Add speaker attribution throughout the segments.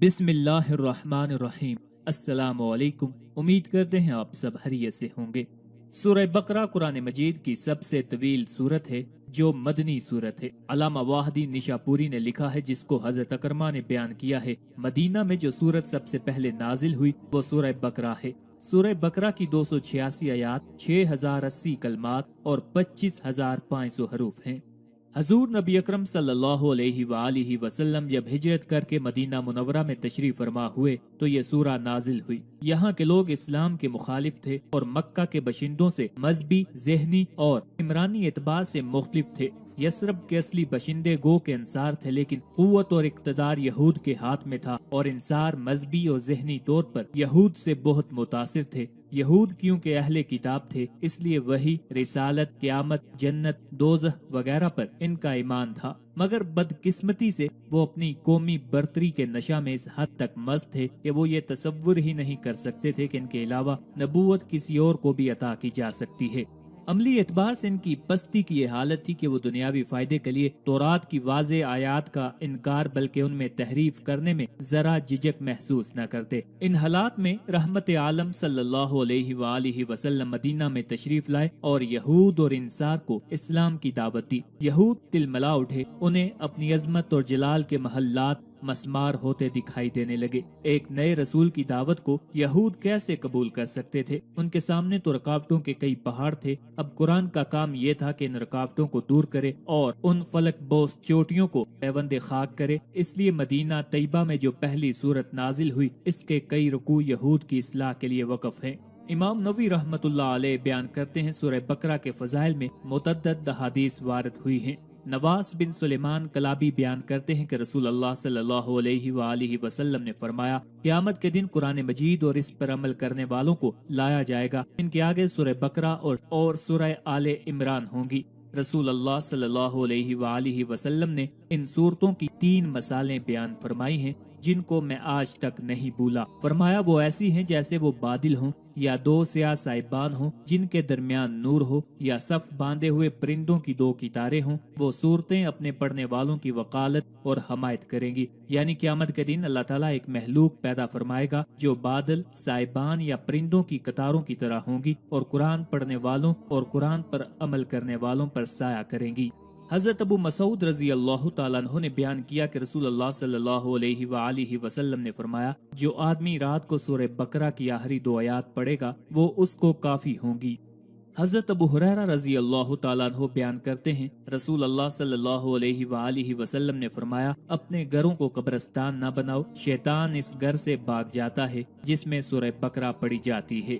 Speaker 1: बिस्मिल्लाहिर्रहमानिर्रहीम। अस्सलामु अलैकुम। उम्मीद करते हैं आप सब खैरियत से होंगे। सूरह बकरा कुरान मजीद की सबसे तवील सूरत है जो मदनी सूरत है। अल्लामा वाहिदी निशापुरी ने लिखा है, जिसको हजरत अकरमा ने बयान किया है, मदीना में जो सूरत सबसे पहले नाजिल हुई वो सूरह बकरा है। सूरह बकरा की 286 आयात, 6080 कलमात और 25,500 हरूफ हैं। हजूर नबी अकरम सल्लल्लाहु अलैहि वसल्लम जब हिजरत करके मदीना मुनव्वरा में तशरीफ फरमा हुए तो ये सूरा नाजिल हुई। यहाँ के लोग इस्लाम के मुखालिफ थे और मक्का के बशिंदों से मजहबी, जहनी और इमरानी एतबार से मुख्तलिफ थे। यसरब के असली बशिंदे गो के अंसार थे, लेकिन कुव्वत और इक्तदार यहूद के हाथ में था और इंसार मजहबी और जहनी तौर पर यहूद से बहुत मुतासिर थे। यहूद क्योंकि अहले किताब थे, इसलिए वही, रिसालत, क़यामत, जन्नत, दोज़ख वगैरह पर इनका ईमान था। मगर बदकिस्मती से वो अपनी कौमी बर्तरी के नशा में इस हद तक मस्त थे कि वो ये तसव्वुर ही नहीं कर सकते थे कि इनके अलावा नबूवत किसी और को भी अता की जा सकती है। अमली एतबार से इनकी पस्ती की ये हालत थी कि वो दुनियावी फायदे के लिए तौरात की वाज़े आयात का इनकार बल्कि उनमें तहरीफ करने में जरा झिझक महसूस न करते। इन हालात में रहमत आलम सल्लल्लाहु अलैहि वसल्लम मदीना में तशरीफ लाए और यहूद और इंसार को इस्लाम की दावत दी। यहूद तिलमिला उठे, उन्हें अपनी अजमत और जलाल के महल्लात मस्मार होते दिखाई देने लगे। एक नए रसूल की दावत को यहूद कैसे कबूल कर सकते थे? उनके सामने तो रुकावटों के कई पहाड़ थे। अब कुरान का काम ये था कि इन रुकावटों को दूर करे और उन फलक बोस चोटियों को पैवंदे खाक करे। इसलिए मदीना तैयबा में जो पहली सूरत नाजिल हुई, इसके कई रुकू यहूद की इस्लाह के लिए वक़फ हैं। इमाम नवी रहमतुल्लाह अलैह बयान करते हैं, सूरह बकरा के फजाइल में मुतअद्दिद अहादीस वारद हुई हैं। नवास बिन सुलेमान कलाबी बयान करते हैं कि रसूल अल्लाह सल्लल्लाहु अलैहि वसल्लम ने फरमाया, क़यामत के दिन कुरान मजीद और इस पर अमल करने वालों को लाया जाएगा। इनके आगे सूरह बकरा और सूरह आले इमरान होंगी। रसूल अल्लाह सल्लल्लाहु अलैहि वसल्लम ने इन सूरतों की 3 मसालें बयान फरमाई हैं जिनको मैं आज तक नहीं भूला। फरमाया, वो ऐसी हैं जैसे वो बादल हों या 2 स्याह साहिबान हों जिनके दरमियान नूर हो, या सफ बांधे हुए परिंदों की 2 कितारें हों। वो सूरतें अपने पढ़ने वालों की वकालत और हमायत करेंगी। यानी क़यामत के दिन अल्लाह ताला एक महलूक पैदा फरमाएगा जो बादल, साहिबान या परिंदों की कतारों की तरह होंगी और कुरान पढ़ने वालों और कुरान पर अमल करने वालों पर साया करेंगी। हजरत अबू मसूद रजी अल्लाह तआला अन्हु ने बयान किया कि रसूल अल्लाह सल्लल्लाहु अलैहि वसल्लम ने फरमाया, जो आदमी रात को सूरह बकरा की आखिरी 2 आयात पढ़ेगा वो उसको काफी होंगी। हजरत अबू हुरैरा रजी अल्लाह तआला अन्हु बयान करते हैं, रसूल अल्लाह सल्लल्लाहु अलैहि वसल्लम ने फरमाया, अपने घरों को कब्रिस्तान न बनाओ, शैतान इस घर से भाग जाता है जिसमें सूरह बकरा पढ़ी जाती है।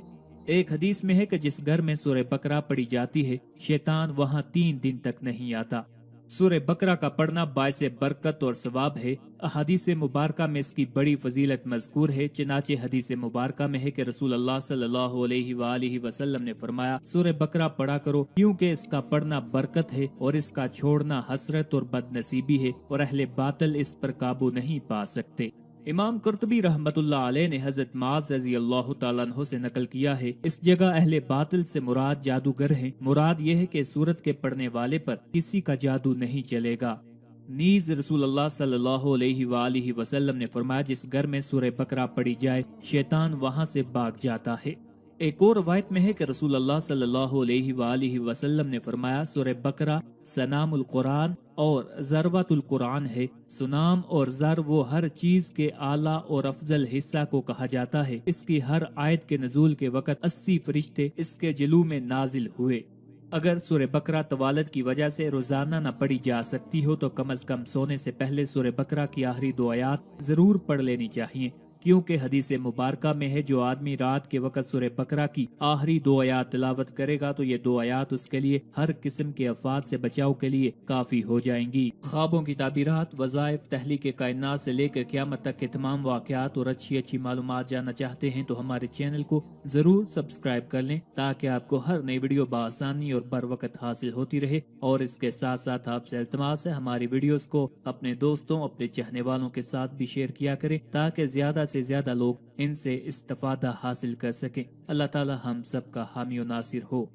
Speaker 1: एक हदीस में है कि जिस घर में सूरह बकरा पढ़ी जाती है, शैतान वहाँ 3 दिन तक नहीं आता। सूरह बकरा का पढ़ना बायसे बरकत और सवाब है। हदीस मुबारका में इसकी बड़ी फजीलत मज़कूर है। चनाचे हदीस मुबारका में है कि रसूल अल्लाह सल्लल्लाहु अलैहि वसल्लम ने फरमाया, सूरह बकरा पढ़ा करो क्योंकि इसका पढ़ना बरकत है और इसका छोड़ना हसरत और बदनसीबी है और अहले बातिल इस पर काबू नहीं पा सकते। इमाम कुर्तुबी रहमतुल्लाह अलैह ने हजरत माज़ रज़ी अल्लाह तआला अन्हु से नकल किया है, इस जगह अहले बातिल से मुराद जादूगर हैं। मुराद यह है कि सूरत के पढ़ने वाले पर किसी का जादू नहीं चलेगा। नीज रसूल अल्लाह सल्लल्लाहु अलैहि वसल्लम ने फरमाया, जिस घर में सूरह बकरा पढ़ी जाए शैतान वहाँ से भाग जाता है। एक और रवायत में है कि रसूल अल्लाह सल्लल्लाहु अलैहि वसल्लम ने फरमाया, सूरह बकरा सनामुल कुरान और ज़रवतुल कुरान है। सुनाम और ज़र वो हर चीज के आला और अफजल हिस्सा को कहा जाता है। इसकी हर आयत के नजूल के वक़्त 80 फरिश्ते इसके जलू में नाजिल हुए। अगर सूरह बकरा तवालत की वजह से रोजाना न पढ़ी जा सकती हो तो कम अज कम सोने से पहले सूरह बकरा की आखिरी 2 आयात जरूर पढ़ लेनी चाहिए, क्योंकि हदीस मुबारका में है, जो आदमी रात के वक़्त सूरह बकरा की आखिरी 2 आयात तिलावत करेगा तो ये 2 आयात उसके लिए हर किस्म के आफात से बचाव के लिए काफी हो जाएंगी। ख्वाबों की ताबीरात, वज़ाइफ, तहलीक कायनात से लेकर क़यामत तक के तमाम वाक़यात और अच्छी मालूमात जानना चाहते हैं तो हमारे चैनल को जरूर सब्सक्राइब कर लें ताकि आपको हर नई वीडियो बआसानी और बर वक्त हासिल होती रहे। और इसके साथ साथ आपसे इल्तिमास है, हमारी वीडियोस को अपने दोस्तों, अपने चाहने वालों के साथ भी शेयर किया करें ताकि ज्यादा से ज्यादा लोग इनसे इस्तिफादा हासिल कर सकें। अल्लाह ताला हम सब का हामी और नासिर हो।